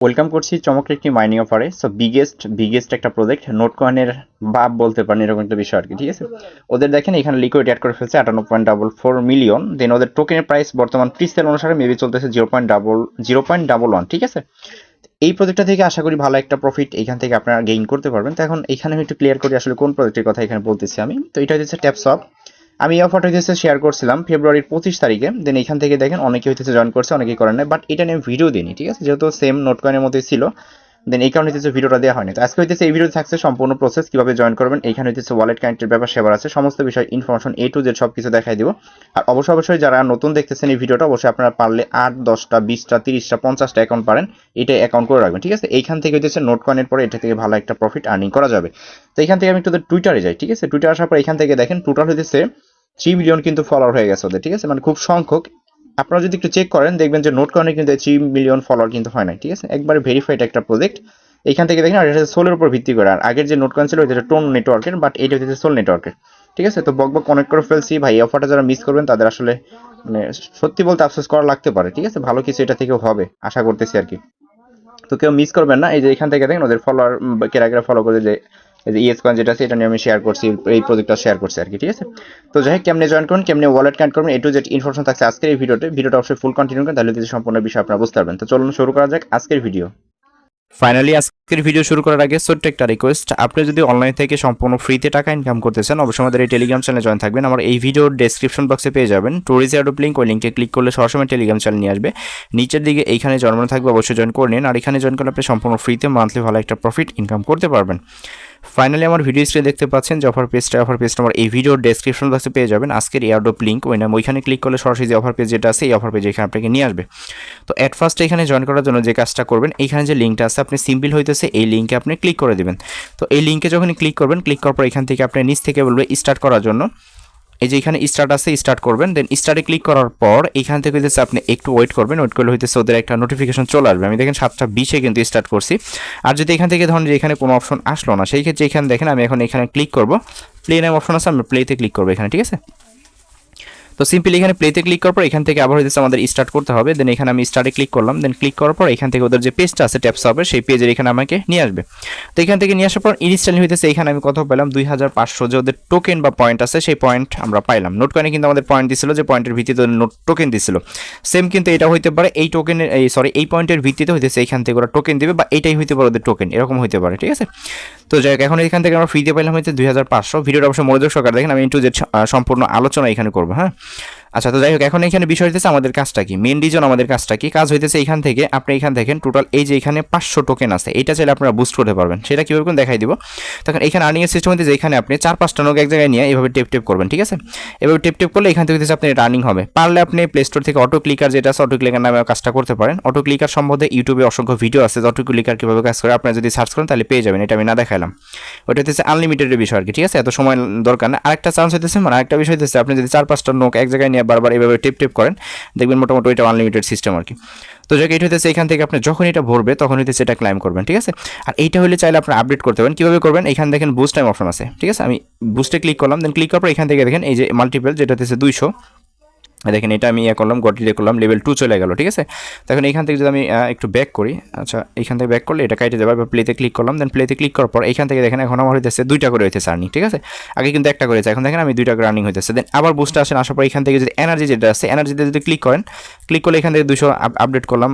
Welcome করছি চমৎকার একটি মাইনিং অফারে। সো বিগেস্ট একটা প্রজেক্ট নোটকয়েনের বাপ বলতে পারেন, এরকম একটা বিষয় আর কি। ঠিক আছে, ওদের দেখেন এখানে লিকুইড অ্যাড করে ফেলছে 58.44 মিলিয়ন। দেন ওদের টোকেনের প্রাইস বর্তমান প্রিসেল অনুসারে মেবি চলতেছে 0.11। ঠিক আছে, এই প্রজেক্টটা থেকে আশা করি ভালো একটা প্রফিট এখান থেকে আপনারা গেইন করতে পারবেন। তো এখন এখানে আমি একটু ক্লিয়ার করি আসলে কোন প্রজেক্টের কথা এখানে বলতেছি আমি। তো এটা হচ্ছে ট্যাপসপ। আমি এই অফারটা হচ্ছে শেয়ার করছিলাম ফেব্রুয়ারির 25 তারিখে। দেন এখান থেকে দেখেন অনেকে হইতেছে জয়েন করছে, অনেকেই করেন নাই, বাট এটা নিয়ে ভিডিও দিইনি। ঠিক আছে, যেহেতু সেম নোট কয়েনের মধ্যেই ছিল, দেন এই কারণে হচ্ছে ভিডিওটা দেওয়া হয়নি। তো আজকে হইতেছে এই ভিডিও থাকছে সম্পূর্ণ প্রসেস কিভাবে জয়েন করবেন। এখানে হচ্ছে ওয়ালেট কানেক্টের ব্যাপার সেবার আছে, সমস্ত বিষয় ইনফরমেশন A to Z সব কিছু দেখাই দিব। আর অবশ্যই যারা নতুন দেখতেছেন এই ভিডিওটা, অবশ্যই আপনারা পারলে 8, 10টা, 20টা, 30টা, 50টা অ্যাকাউন্ট পারেন, এটা অ্যাকাউন্ট করে রাখবেন। ঠিক আছে, এইখান থেকে হচ্ছে নোট কয়েনের পরে এটা থেকে ভালো একটা প্রফিট আর্নিং করা যাবে। তো এখান থেকে আমি একটু টুইটারে যাই। ঠিক আছে, টুইটার আসার পর এখান থেকে দেখেন টোটাল হইতেছে 3 মিলিয়ন কিন্তু ফলোয়ার হয়ে গেছে ওদের। ঠিক আছে, মানে খুব সংখ্যক। আপনারা যদি একটু চেক করেন দেখবেন যে নোট কয়েনে কিন্তু 3 মিলিয়ন ফলোয়ার কিন্তু হয় না। ঠিক আছে, একবারে ভেরিফাইড একটা প্রজেক্ট। এখান থেকে দেখেন আর এটা সোলের উপর ভিত্তি করে। আর আগের যে নোট কয়েন ছিল এটা টোন নেটওয়ার্কের, বাট এটা হচ্ছে সোল নেটওয়ার্কের। ঠিক আছে, তো বক কনেক্ট করে ফেলছি ভাই। এই অফারটা যারা মিস করবেন তাদের আসলে মানে সত্যি বলতে আফসোস করা লাগতে পারে। ঠিক আছে, ভালো কিছু এটা থেকেও হবে আশা করতেছি আর কি। তো কেউ মিস করবেন না। এই যে এখান থেকে দেখেন ওদের ফলোয়ার কেরা ফলো করে, যে এই যে ইএস কয়েন যেটা আছে এটা নিয়ে আমি শেয়ার করছি, এই প্রজেক্টটা শেয়ার করছি আর কি। ঠিক আছে, তো যাই হোক, কেমনে জয়েন করুন, কেমনে ওয়ালেট কানেক্ট করবেন, A to Z ইনফরমেশন থাকছে আজকের এই ভিডিওটা অবশ্যই ফুল কন্টিনিউ করেন, তাহলে সম্পূর্ণ বিষয় আপনারা বুঝতে পারবেন। তো চলুন শুরু করা যাক আজকের ভিডিও। ফাইনালি আজকের ভিডিও শুরু করার আগে ছোট্ট একটা রিকোয়েস্ট, আপনি যদি অনলাইন থেকে সম্পূর্ণ ফ্রিতে টাকা ইনকাম করতে চান, অবশ্যই আমাদের এই টেলিগ্রাম চ্যানেলে জয়েন থাকবেন। আমার এই ভিডিওর ডেসক্রিপশন বক্সে পেয়ে যাবেন টুরিজ অ্যাডোপ লিঙ্ক। ওই লিঙ্কে ক্লিক করলে সরাসরি টেলিগ্রাম চ্যানেল নিয়ে আসবে। নিচের দিকে এইখানে জন্ম থাকবে, অবশ্যই জয়েন করে নিন। আর এখানে জয়েন করলে আপনি সম্পূর্ণ ফ্রিতে মান্থলি ভালো একটা প্রফিট ইনকাম করতে পারবেন। ফাইনালি আমার ভিডিও স্ক্রিনে দেখতে পাচ্ছেন যে অফার পেজটা আমার এই ভিডিওর ডেসক্রিপশন বক্সে পেয়ে যাবেন আজকের এয়ারড্রপ লিঙ্ক। ওইখানে ক্লিক করলে সরাসরি যে অফার পেজ যেটা আছে এই অফার পেজ এখানে আপনাকে নিয়ে আসবে। তো অ্যাট ফার্স্ট এখানে জয়েন করার জন্য যে কাজটা করবেন, এইখানে যে লিঙ্কটা আছে আপনি সিম্পল হইতেছে এই লিঙ্কে আপনি ক্লিক করে দিবেন। তো এই লিঙ্কে যখনই ক্লিক করবেন, ক্লিক করার পর এখান থেকে আপনি নিচ থেকে বলবে স্টার্ট করার জন্য। এই যে এখানে স্টার্ট আছে, স্টার্ট করবেন। দেন স্টার্টে ক্লিক করার পর এখান থেকে হইতেছে আপনি একটু ওয়েট করবেন। ওয়েট করলে হইতেছে ওদের একটা নোটিফিকেশন চলে আসবে। আমি দেখেন 7:20 কিন্তু স্টার্ট করছি। আর যদি এখান থেকে ধরুন যে এখানে কোনো অপশন আসলো না, সেই ক্ষেত্রে এখানে দেখেন আমি এখন এখানে ক্লিক করব, প্লে নাম অপশন আছে, আমি প্লেতে ক্লিক করবো এখানে। ঠিক আছে, তো সিম্পলি এখানে প্লেতে ক্লিক করার পর এখান থেকে আবার হইতেছে আমাদের স্টার্ট করতে হবে। দেন এখানে আমি স্টার্টে ক্লিক করলাম। দেন ক্লিক করার পর এখান থেকে ওদের যে পেজটা আছে ট্যাপস হবে, সেই পেজের এখানে আমাকে নিয়ে আসবে। তো এখান থেকে নিয়ে আসার পর ইনস্টল হইতেছে। এখানে আমি কত পেলাম, 2500 যে ওদের টোকেন বা পয়েন্ট আছে সেই পয়েন্ট আমরা পাইলাম। নোট কয়েনে কিন্তু আমাদের পয়েন্ট দিছিল, যে পয়েন্টের ভিত্তিতে নোট টোকেন দিছিল। সেম কিন্তু এটা হইতে পারে এই টোকেনের এই পয়েন্টের ভিত্তিতে হইতেছে এখান থেকে ওরা টোকেন দিবে, বা এটাই হইতে পারে ওদের টোকেন, এরকম হইতে পারে। ঠিক আছে, তো যাই হোক, এখন এখান থেকে আমরা ফ্রিতে পাইলাম হইতে 2500। ভিডিওটা অবশ্যই মনোযোগ সহকারে দেখেন, আমি যে সম্পূর্ণ আলোচনা এখানে করবো। হ্যাঁ, আচ্ছা, তো যাই হোক, এখন এখানে বিষয় হইতেছে আমাদের কাজটা কি, মেন রিজন আমাদের কাজটা কি। কাজ হইতেছে এখান থেকে আপনি এখান দেখেন টোটাল এই যে এখানে 500 টোকেন আছে, এটা চাইলে আপনারা বুস্ট করতে পারবেন। সেটা কীভাবে কোন দেখাই দিব। তখন এখানে আর্নিং এর সিস্টেম হইতেছে এখানে আপনি 4-5টা নোক এক জায়গায় নিয়ে এভাবে টেপ করবেন। ঠিক আছে, এভাবে টেপ করলে এখান থেকে হইতেছে আপনি রানিং হবে। পারলে আপনি প্লে স্টোর থেকে অটো ক্লিকার যেটা আছে, অটো ক্লিকার নামে কাজটা করতে পারেন। অটো ক্লিকার সম্বন্ধে ইউটিউবে অসংখ্য ভিডিও আছে, অটো ক্লিকার কীভাবে কাজ করে আপনারা যদি সার্চ করেন তাহলে পেয়ে যাবেন। এটা আমি না দেখাইলাম, ওটা হচ্ছে আনলিমিটেডের বিষয় আর কি। ঠিক আছে, এত সময় দরকার না। আরেকটা চান্স হইতেছে, মানে আরেকটা বিষয় হইতেছে আপনি যদি 4-5টা নোক এক জায়গায় নিয়ে বারবার এভাবে টেপ করেন, দেখবেন মোটামুটি এটা আনলিমিটেড সিস্টেম আর কি। তো যাকে এটা হইতেছে এখান থেকে আপনি যখন এটা ভরবে তখন হইতেছে এটা ক্লাইম করবেন। ঠিক আছে, আর এইটা হলে চাইলে আপনি আপডেট করতে পারেন। কীভাবে করবেন, এখানে দেখেন বুস্ট টাইম অপশন আছে। ঠিক আছে, আমি বুস্টে ক্লিক করলাম। দেন ক্লিক করার পর এখান থেকে দেখেন এই যে মাল্টিপল যেটা হচ্ছে 200, দেখেন এটা আমি করলাম, গটি করলাম, লেভেল 2 চলে গেল। ঠিক আছে, তখন এখান থেকে যদি আমি একটু ব্যাক করি, আচ্ছা এখান থেকে ব্যাক করলে এটা কাটে যাবে। বা প্লেতে ক্লিক করলাম। দেন প্লেতে ক্লিক করার পর এখান থেকে দেখেন এখন আমার হইতেছে 2টা করে হইতেছে আর্নিং। ঠিক আছে, আগে কিন্তু একটা করেছে, এখন দেখেন আমি 2টা করে আর্নিং হইতেছে। দেন আবার বুস্টে আসেন, আসার পর এখান থেকে যদি এনার্জি যেটা আছে, এনার্জিতে যদি ক্লিক করেন, ক্লিক করলে এখান থেকে 200 আপডেট করলাম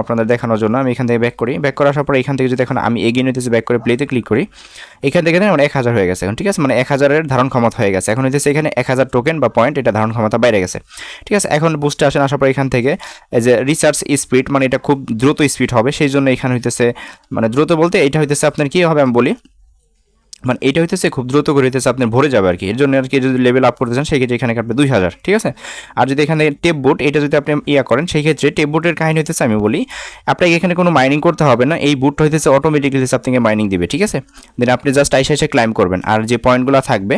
আপনাদের দেখানোর জন্য। আমি এখান থেকে ব্যাক করি, ব্যাক করে আসার পর এখান থেকে যদি এখন আমি এগিয়ে নিতেছি, ব্যাক করে প্লেতে ক্লিক করি, এখান থেকে দেখেন 1000 হয়ে গেছে এখন। ঠিক আছে, মানে 1000-এর ধারণ ক্ষমতা হয়ে গেছে। এখন হইতেছে এখানে 1000 টোকেন বা পয়েন্ট, এটা ধারণ ক্ষমতা বাইরে গেছে। ঠিক আছে, এখন বুস্টে আসেন, আসার পর এখান থেকে এই যে রিসার্চ স্পিড, মানে এটা খুব দ্রুত স্পিড হবে, সেই জন্য এখানে হইতেছে, মানে দ্রুত বলতে এটা হইতেছে আপনার কি হবে আমি বলি, মানে এটা হইতেছে খুব দ্রুত করে হইতেছে আপনার ভরে যাবে আর কি। এর জন্য আর কি যদি লেভেল আপ করতে চান সেই ক্ষেত্রে এখানে কাটবে 2000। ঠিক আছে, আর যদি এখানে টেপ বুট এটা যদি আপনি করেন, সেই ক্ষেত্রে টেপ বুটের কাহিনী হইতেছে আমি বলি, আপনাকে এখানে কোনো মাইনিং করতে হবে না। এই বুটটা হইতেছে অটোমেটিকলি আপনাকে মাইনিং দিবে। ঠিক আছে, দেন আপনি জাস্ট এসে ক্লাইম করবেন। আর যে পয়েন্টগুলো থাকবে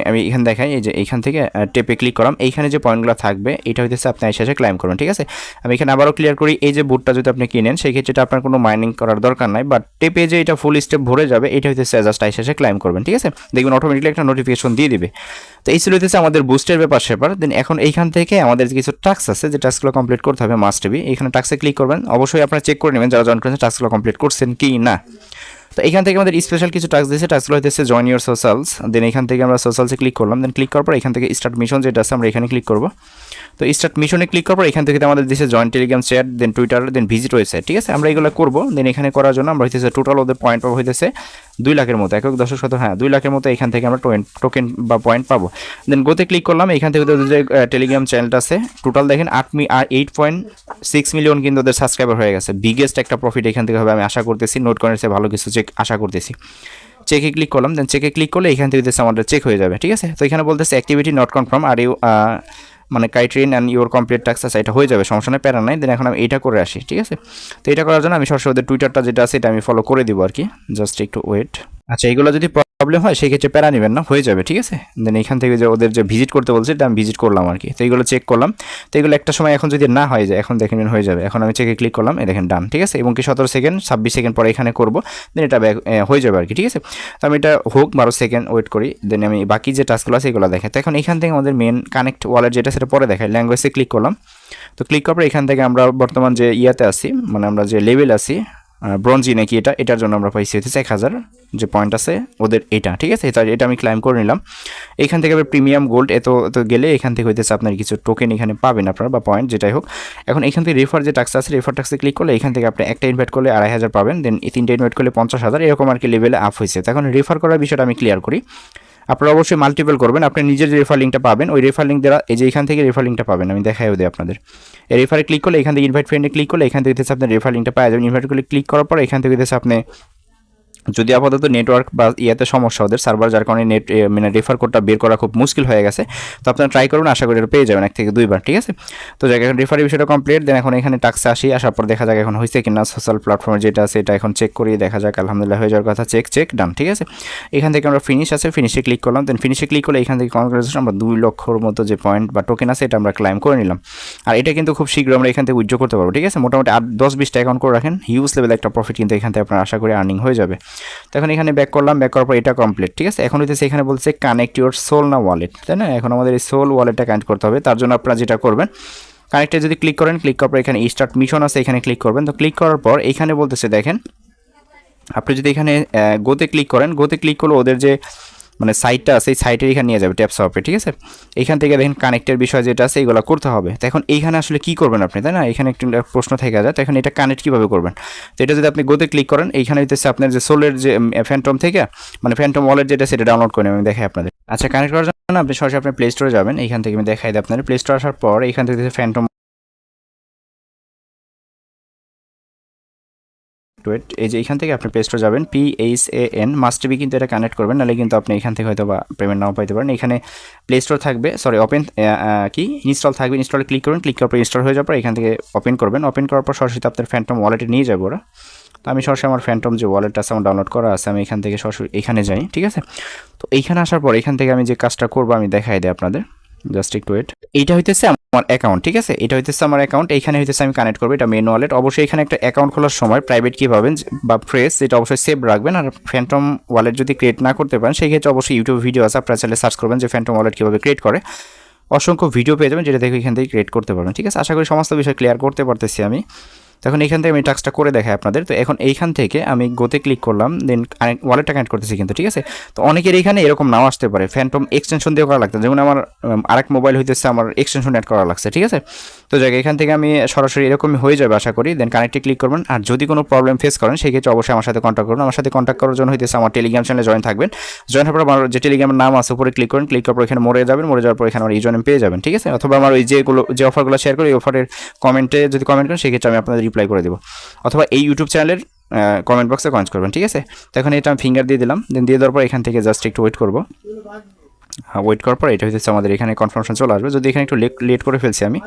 আমি এখানে দেখাই, এই যে এইখান থেকে টেপে ক্লিক করলাম, এইখানে যে পয়েন্টগুলো থাকবে এটা হইতেছে আপনি এসে ক্লাইম করবেন। ঠিক আছে, আমি এখানে আবারও ক্লিয়ার করি, এই যে বুটটা যদি আপনি কিনেন সেই ক্ষেত্রে আপনার কোনো মাইনিং করার দরকার নাই, বাট টেপে যে এটা ফুল স্টেপ ভরে যাবে এটা হইতেছে জাস্ট এসে ক্লাইম করবেন, ঠিক আছে। দেখবেন অটোমেটিকলি একটা নোটিফিকেশন দিয়ে দিবে। তো এই ছিল হচ্ছে আমাদের বুস্টের ব্যাপার স্যাপার। দেন এখন এইখান থেকে আমাদের কিছু টাস্ক আছে, যে টাস্কগুলো কমপ্লিট করতে হবে মাস্ট বি। এখানে টাস্কে ক্লিক করবেন, অবশ্যই আপনারা চেক করে নেবেন যারা জয়েন করেছেন টাস্কগুলো কমপ্লিট করছেন কি না। তো এখান থেকে আমাদের স্পেশাল কিছু টাস্ক দিয়েছে, টাস্কগুলো হচ্ছে জয়েন ইউর সোশ্যালস। দেন এখান থেকে আমরা সোশ্যালসে ক্লিক করলাম। দেন ক্লিক করার পর এখান থেকে স্টার্ট মিশন যেটা আছে আমরা এখানে ক্লিক করবো। তো স্টার্ট মিশনে ক্লিক করার পর এখান থেকে আমাদের দিচ্ছে জয়েন টেলিগ্রাম চ্যাট, দেন টুইটার, দেন ভিজিট ওয়েবসাইট, ঠিক আছে। আমরা এগুলো করবো। দেন এখানে করার জন্য আমরা হইতেছে টোটাল ওদের পয়েন্ট পাবো হইতেছে 2 লাখের মতো, 1.10 হ্যাঁ 2 লাখের মতো এখান থেকে আমরা টোকেন বা পয়েন্ট পাবো। দেন গোতে ক্লিক করলাম। এখান থেকে ওদের যে টেলিগ্রাম চ্যানেলটা আছে টোটাল দেখেন 8.6 মিলিয়ন কিন্তু ওদের সাবস্ক্রাইবার হয়ে গেছে। বিগেস্ট একটা প্রফিট এখান থেকে হবে আমি আশা করতেছি। নোট কয়েনের চেয়ে ভালো কিছু চেক আশা করতেছি। চেকে ক্লিক করলাম। দেন চেকে ক্লিক করলে এখান থেকে আমাদের চেক হয়ে যাবে, ঠিক আছে। তো এখানে বলতেছে activity not confirm are you মানে criterion and your complete task আছে, এটা হয়ে যাবে, সমস্যা নেই, প্যারা নাই। দেন এখন আমি এইটা করে আসি, ঠিক আছে। তো এটা করার জন্য আমি সরাসরি ওদের টুইটারটা যেটা আছে এটা আমি ফলো করে দিব আর কি, জাস্ট একটু ওয়েট। আচ্ছা, এগুলো যদি প্রবলেম হয় সেই ক্ষেত্রে প্যারা নেবেন না, হয়ে যাবে, ঠিক আছে। দেন এখান থেকে যে ওদের যে ভিজিট করতে বলছে এটা আমি ভিজিট করলাম আর কি। তো এগুলো চেক করলাম। তো এগুলো একটা সময় এখন যদি না হয়ে যায়, এখন দেখেন হয়ে যাবে। এখন আমি চেকে ক্লিক করলাম, এই দেখেন ডান, ঠিক আছে। এবং কি 17 সেকেন্ড 26 সেকেন্ড পরে এখানে করবো, দেন এটা হয়ে যাবে আর কি, ঠিক আছে। তো আমি এটা হোক 12 সেকেন্ড ওয়েট করি। দেন আমি বাকি যে টাস্কগুলো আছে এগুলো দেখে। তো এখন এখান থেকে আমাদের মেন কানেক্ট ওয়ালেট যেটা সেটা পরে দেখায়, ল্যাঙ্গুয়েজে ক্লিক করলাম। তো ক্লিক করার পর এখান থেকে আমরা বর্তমান যে ইয়াতে আছি, মানে আমরা যে লেভেল আছি ব্রঞ্জি নাকি এটার জন্য আমরা পাইছি হচ্ছে 1000 যে পয়েন্ট আছে ওদের এটা, ঠিক আছে। এটা আমি ক্লাইম করে নিলাম। এখান থেকে আবার প্রিমিয়াম গোল্ড এত গেলে এখান থেকে হইতেছে আপনার কিছু টোকেন এখানে পাবেন আপনারা বা পয়েন্ট যেটাই হোক। এখন এখান থেকে রেফার যে টাক্স আছে, রেফার টাক্সে ক্লিক করলে এখান থেকে আপনি একটা ইনভাইট করলে 2500 পাবেন। দেন 3টা ইনভাইট করলে 50,000, এরকম আর কি লেভেলে আপ হয়েছে। তখন রেফার করার বিষয়টা আমি ক্লিয়ার করি। আপনারা অবশ্যই মাল্টিপল করবেন। আপনি নিজের যে রেফার লিঙ্কটা পাবেন ওই রেফার লিঙ্ক দ্বারা এই যে এখান থেকে রেফার লিঙ্কটা পাবেন, আমি দেখাইও দিই আপনাদের। এই রেফারে ক্লিক করলে এখান থেকে ইনভাইট ফ্রেন্ডে ক্লিক করলে এখান থেকে আপনার রেফার লিঙ্কটা পাওয়া যাবেন। ইনভাইট করলে ক্লিক করার পর এখান থেকে আপনি যদি আপাতত নেটওয়ার্ক বা ইয়াতে সমস্যা ওদের সার্ভার, যার কারণে মানে রেফার কোডটা বের করা খুব মুশকিল হয়ে গেছে, তো আপনারা ট্রাই করুন, আশা করি এটা পেয়ে যাবেন 1 থেকে 2 বার, ঠিক আছে। তো যাক এখন রেফারের বিষয়টা কমপ্লিট। দেন এখন এখানে টাক্সে আসার পর দেখা যাক এখন হয়েছে কিনা। সোশ্যাল প্ল্যাটফর্মে যেটা আছে এটা এখন চেক করি, দেখা যাক, আলহামদুলিল্লাহ হয়ে যাওয়ার কথা, চেক ডান, ঠিক আছে। এখান থেকে আমরা ফিনিশ আছে, ফিনিশে ক্লিক করলাম। দেন ফিনিশে ক্লিক করলে এখান থেকে কনগ্রেচুলেশন, আমরা 2 লক্ষর মতো যে পয়েন্ট বা টোকেন আছে এটা আমরা ক্লাইম করে নিলাম। আর এটা কিন্তু খুব শীঘ্র আমরা এখান থেকে উইথড্র করতে পারবো, ঠিক আছে। মোটামুটি 10-20টা অ্যাকাউন্ট করে রাখেন, হিউজ লেভেল একটা প্রফিট কিন্তু এখান থেকে আপনার আশা করি আর্নিং হয়ে যাবে। তো এখন এখানে ব্যাক করলাম, ব্যাক করার পর এটা কমপ্লিট, ঠিক আছে। এখন হইতেছে এখানে বলছে কানেক্ট ইউর সোল না ওয়ালেট, তাই না। এখন আমাদের এই সোল ওয়ালেটটা কানেক্ট করতে হবে। তার জন্য আপনারা যেটা করবেন, কানেক্টে যদি ক্লিক করেন, ক্লিক করার পর এখানে স্টার্ট মিশন আছে, এখানে ক্লিক করবেন। তো ক্লিক করার পর এখানে বলতেছে দেখেন, আপনি যদি এখানে গোতে ক্লিক করেন, গোতে ক্লিক করলে ওদের যে মানে সাইটটা আছে এই সাইটের এখানে নিয়ে যাবে ট্যাপস হবে, ঠিক আছে। এখান থেকে দেখেন কানেক্টের বিষয় যেটা আছে এগুলো করতে হবে। তো এখন এইখানে আসলে কী করবেন আপনি, তাই না, এখানে একটু প্রশ্ন থেকে যায়। তো এখন এটা কানেক্ট কীভাবে করবেন, তো এটা যদি আপনি গোতে ক্লিক করেন এইখানে হইতেছে আপনার যে সোলের যে ফ্যান্টম থেকে মানে ফ্যান্টম ওয়ালেট যেটা সেটা ডাউনলোড করে আমি দেখাই আপনাদের। আচ্ছা, কানেক্ট করার জন্য আপনি সরাসরি আপনার প্লে স্টোরে যাবেন। এইখান থেকে আমি দেখাই দিই আপনাদের। প্লে স্টোরে আসার পর এইখান থেকে ফ্যান্টম এই যে এখান থেকে আপনি প্লে স্টোরে যাবেন, PHAN মাস্ট বি কিন্তু এটা কানেক্ট করবেন, নাহলে কিন্তু আপনি এখান থেকে হয়তো বা পেমেন্ট নাও পাইতে পারেন। এখানে প্লে স্টোর থাকবে, সরি ওপেন ইনস্টল থাকবে, ইনস্টলে ক্লিক করবেন। ক্লিক করার পর ইনস্টল হয়ে যাওয়ার পর এখান থেকে ওপেন করবেন। ওপেন করার পর সরাসরি আপনার ফ্যান্টম ওয়ালেটে নিয়ে যাবো ওরা। তো আমি সরাসরি আমার ফ্যান্টম যে ওয়ালেটটা আছে আমার ডাউনলোড করা আছে, আমি এখান থেকে সরাসরি এখানে যাই, ঠিক আছে। তো এইখানে আসার পর এখান থেকে আমি যে কাজটা করবো আমি দেখাই দিই আপনাদের, জাস্ট একটু ওয়েট। এইটা হইতেছে আমার অ্যাকাউন্ট, ঠিক আছে, এটা হইতেছে আমার অ্যাকাউন্ট। এইখানে হইতেছে আমি কানেক্ট করবো, এটা মেন ওয়ালেট। অবশ্যই এখানে একটা অ্যাকাউন্ট খোলার সময় প্রাইভেট কী পাবেন বা ফ্রেস এটা অবশ্যই সেভ রাখবেন। আর ফ্যান্টম ওয়ালেট যদি ক্রিয়েট না করতে পারেন সেই ক্ষেত্রে অবশ্যই ইউটিউব ভিডিও আছে, আপনারা চাইলে সার্চ করবেন যে ফ্যান্টম ওয়ালেট কীভাবে ক্রিয়েট করে, অসংখ্য ভিডিও পেয়ে যাবেন যেটা দেখে এখান থেকে ক্রিয়েট করতে পারবেন, ঠিক আছে। আশা করি সমস্ত বিষয় ক্লিয়ার করতে পারতেছি আমি। তখন এখান থেকে আমি টাস্কটা করে দেখাই আপনাদের। তো এখন এইখান থেকে আমি গোতে ক্লিক করলাম, দেন ওয়ালেটটা কানেক্ট করতেছি কিন্তু, ঠিক আছে। তো অনেকের এখানে এরকম নাও আসতে পারে, ফ্যান্টম এক্সটেনশন দিয়ে করা লাগছে, যেমন আমার আরেক মোবাইল হইতেছে আমার এক্সটেনশন অ্যাড করা লাগছে, ঠিক আছে। তো জায়গায় এখান থেকে আমি সরাসরি এরকমই হয়ে যাবে আশা করি। দেন কানেক্টে ক্লিক করবেন। আর যদি কোনো প্রবলেম ফেস করেন সেই ক্ষেত্রে অবশ্যই আমার সাথে কন্ট্যাক্ট করুন। আমার সাথে কন্ট্যাক্ট করার জন্য হইতেছে আমার টেলিগ্রাম চ্যানেলে জয়েন থাকবেন। জয়েন হওয়ার পর আমার যে টেলিগ্রামের নাম আছে উপরে ক্লিক করেন, ক্লিক করার পর এখানে মরে যাবেন, মরে যাওয়ার পর এখানে আমার ইউজারনেম পেয়ে যাবেন, ঠিক আছে। অথবা আমার ওই যে অফারগুলো শেয়ার করি ওই অফারের কমেন্টে যদি কমেন্ট করেন সেক্ষেত্রে আমি আপনাদের রিপ্লাই করে দেবো, অথবা এই ইউটিউব চ্যানেলের কমেন্ট বক্সে কমেন্ট করবেন, ঠিক আছে। তো এখন এটা আমি ফিঙ্গার দিয়ে দিলাম। দেন দিয়ে দেওয়ার পর এখান থেকে জাস্ট একটু ওয়েট করবো। হ্যাঁ, ওয়েট করার পর এটা হচ্ছে আমাদের এখানে কনফার্মেশন চলে আসবে। যদি এখানে একটু লেট করে ফেলছি আমি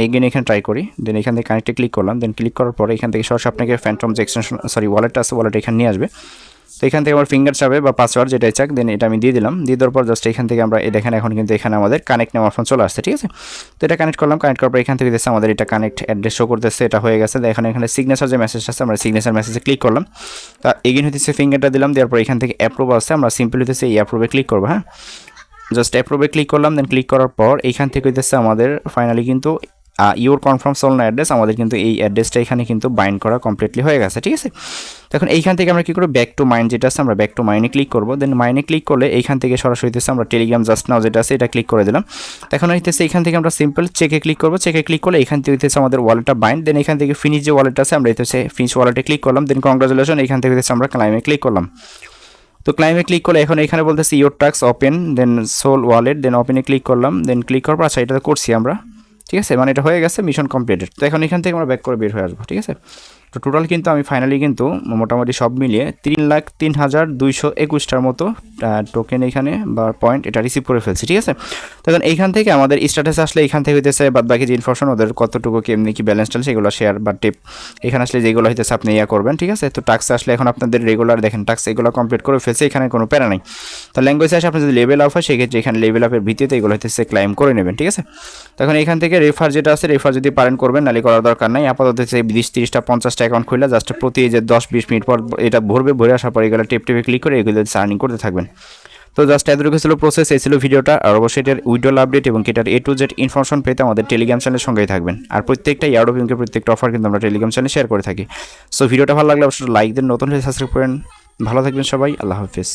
এগেন এখানে ট্রাই করি। দেন এখান থেকে কানেক্টে ক্লিক করলাম। দেন ক্লিক করার পরে এখান থেকে সরাসরি আপনাকে ফ্যান্টম যে এক্সটেনশন ওয়ালেটটা আছে ওয়ালেট এখানে নিয়ে আসবে। তো এখান থেকে আমার ফিঙ্গার চাবে বা পাসওয়ার্ড যেটাই চাক, দেন এটা আমি দিয়ে দিলাম। দিয়ে দেওয়ার পর জাস্ট এখান থেকে আমরা দেখেন এখন কিন্তু এখানে আমাদের কানেক্ট নেওয়ার ফোন চলে আসছে, ঠিক আছে। তো এটা কানেক্ট করলাম, কানেক্ট করার পর এখান থেকে দিচ্ছে আমাদের এটা কানেক্ট অ্যাড্রেস শো করতেছে, এটা হয়ে গেছে। দেখেন এখানে সিগনেচার যে মেসেজ আছে, আমরা সিগনেচার মেসেজে ক্লিক করলাম। তা এগেইন হচ্ছে ফিঙ্গারটা দিলাম, দেওয়ার পর এখান থেকে অ্যাপ্রুভ আছে, আমরা সিম্পল হচ্ছে এই অ্যাপ্রুভে ক্লিক করবো। হ্যাঁ, জাস্ট অ্যাপ্রুভে ক্লিক করলাম। দেন ক্লিক করার পর এইখান থেকে হইতেছে আমাদের ফাইনালি কিন্তু ইউর কনফার্ম সোলনা অ্যাড্রেস, আমাদের কিন্তু এই অ্যাড্রেসটা এখানে কিন্তু বাইন্ড করা কমপ্লিটলি হয়ে গেছে, ঠিক আছে। তখন এইখান থেকে আমরা কী করবো, ব্যাক টু মাইন যেটা আছে, আমরা ব্যাক টু মাইনে ক্লিক করবো। দেন মাইনে ক্লিক করলে এইখান থেকে সরাসরি হইতেছে আমরা টেলিগ্রাম জাস্ট নাও যেটা আছে এটা ক্লিক করে দিলাম। এখন হইতেছে এইখান থেকে আমরা সিম্পল চেকে ক্লিক করবো। চেকে ক্লিক করলে এখান থেকে হইতেছে আমাদের ওয়ালেটটা বাইন্ড। দেন এখান থেকে ফিনিশ যে ওয়ালেট আছে আমরা হইতেছে ফিনিশ ওয়ালেটে ক্লিক করলাম। দেন কংগ্রাচুলেশন, এখান থেকে হইতেছে আমরা ক্লাইমে ক্লিক করলাম। তো ক্লাইমে ক্লিক করলে এখন এখানে বলতেছি your task open, then soul wallet, then ওপেনে ক্লিক করলাম। দেন ক্লিক করার পর আচ্ছা এটা করছি আমরা, ঠিক আছে, মানে এটা হয়ে গেছে, মিশন কমপ্লিটেড। তো এখন এখান থেকে আমরা ব্যাক করে বের হয়ে আসবো, ঠিক আছে। তো টোটাল কিন্তু আমি ফাইনালি কিন্তু মোটামুটি সব মিলিয়ে 3,03,221টার মতো টোকেন এখানে বা পয়েন্ট এটা রিসিভ করে ফেলছি, ঠিক আছে। তখন এইখান থেকে আমাদের স্ট্যাটাস আসলে এখান থেকে হইতেছে বাদ বাকি যে ইনফরমেশন ওদের কতটুকু কেমনি কি ব্যালেন্স টাল সেগুলো শেয়ার বা টিপ এখানে আসলে যেগুলো হইতেছে আপনি করবেন, ঠিক আছে। তো টাস্ক আসলে এখন আপনাদের রেগুলার দেখেন টাস্ক এগুলো কমপ্লিট করে ফেলছে, এখানে কোনো প্যারা নেই। তো ল্যাঙ্গুয়েজ আসে আপনার যদি লেভেল আপ হয় সেক্ষেত্রে এখানে লেভেল আপের ভিত্তিতে এগুলো হইতেছে ক্লাইম করে নেবেন, ঠিক আছে। তখন এখান থেকে রেফার যেটা আছে রেফার যদি পারেন করবেন, নালে করার দরকার নাই। আপাতত হচ্ছে 20-30টা 50টা অ্যাকাউন্ট খুলে জাস্ট প্রতি যে 10-20 মিনিট পর এটা ভরবে, ভরে আসার পর এগুলো টেপ টেপে ক্লিক করে এগুলো আর্নিং করতে থাকবেন। তো জাস্ট এতটুকু ছিল প্রসেস, এই ছিল ভিডিওটা। আর অবশ্যই এটার উইড্রোল আপডেট এবং এটার A to Z ইনফরমেশন পেতে আমাদের টেলিগ্রাম চ্যানেলের সঙ্গেই থাকবেন। আর প্রত্যেকটা ইয়ারডোপিংকে প্রত্যেকটা অফার কিন্তু আমরা টেলিগ্রাম চ্যানেলে শেয়ার করে থাকি। সো ভিডিওটা ভালো লাগলে অবশ্যই লাইক দেন, নতুন হলে সাবস্ক্রাইব করেন। ভালো থাকবেন সবাই, আল্লাহ হাফিজ।